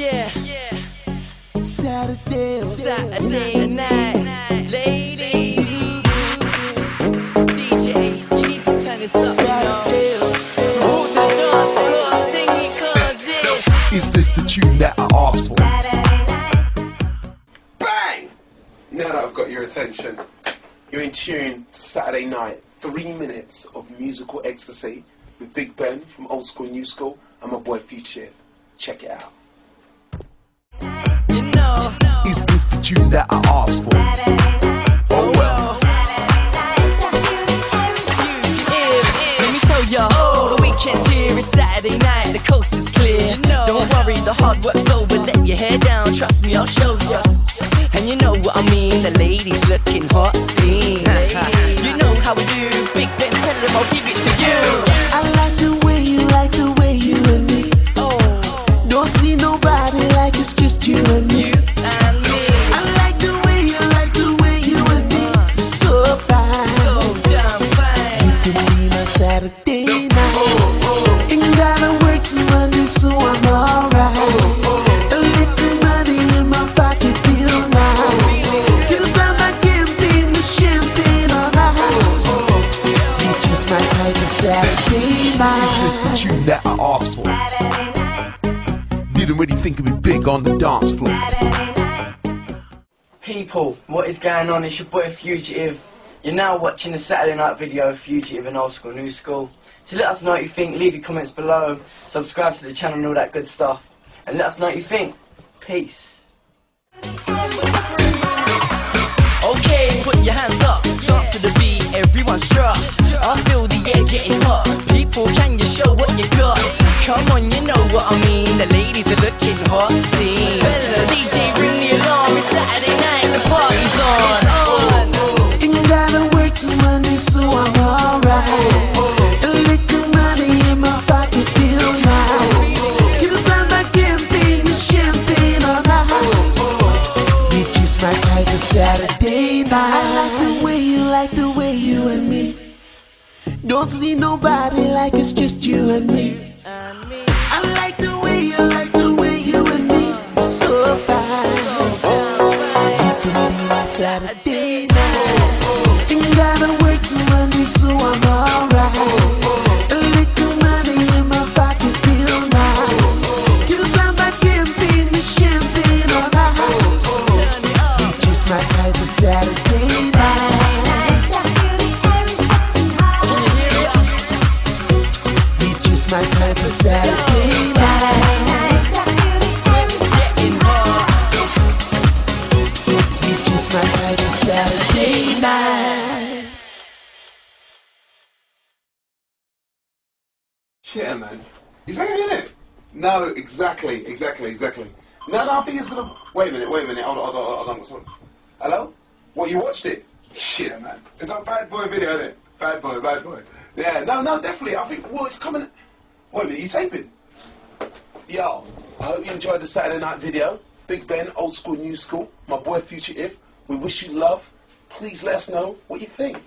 Yeah. Saturday night. Ladies. DJ, you need to turn this up, you know. Move to the dance floor, sing it 'cause it's... Is this the tune that I asked for? Bang! Now that I've got your attention, you're in tune to Saturday Night. 3 minutes of musical ecstasy with Big Ben from Old School New School and my boy Future. Check it out. You know. Is this the tune that I asked for? Oh well. Let me tell ya, the weekend's here, it's Saturday night, the coast is clear. Don't worry, the hard work's over, let your hair down, trust me, I'll show ya. And you know what I mean, the ladies looking hot, scene. You know how we do, Big Ben, tell them I'll give it to you. I like the way you and me. Oh, Don't see nobody like it's just you and me. you and me, I like the way you and me. You're so fine. so damn fine. You can be my Saturday night. Ain't gotta work till Monday, so I'm alright. A little money in my pocket feel nice. Can't stop my campaign with champagne on ice. You just my type of Saturday night. Is this the tune that I asked for? Didn't really think it'd be big on the dance floor. People, what is going on? It's your boy Fugitive. You're now watching the Saturday Night video of Fugitive and Old School New School. So let us know what you think, leave your comments below, subscribe to the channel and all that good stuff. And let us know what you think. Peace. Okay, put your hands up, dance to the beat, everyone strut. I feel the air getting hot. People, can you show what you got? Come on, you know what I mean. The ladies are looking hot, scene. DJ, ring the alarm, it's Saturday night, the party's on. Ain't gotta work till Monday, so I'm alright. A little money in my pocket feel nice. Can't stop my campaign with champagne on ice. You just my type of Saturday night. I like the way you and me. Don't see nobody like it's just you and me. I like the way you and me. You're so fine. You can be my Saturday night. Ain't gotta work till Monday, so I'm alright. A little money in my pocket feel nice. Can't stop my campaign with champagne on ice. You just my type of Saturday night. You just my type of Saturday night. You just my type of Saturday night. Yeah, man. Is that in it? No, exactly. No, I think it's gonna... Wait a minute. Hold on. Hello? What, you watched it? Shit, man. It's a bad boy video, isn't it? Bad boy. Yeah, no, definitely. I think, well, it's coming... Wait a minute, you taping? Yo, I hope you enjoyed the Saturday Night video. Big Ben, Old School, New School. My boy Fugitive. We wish you love. Please let us know what you think.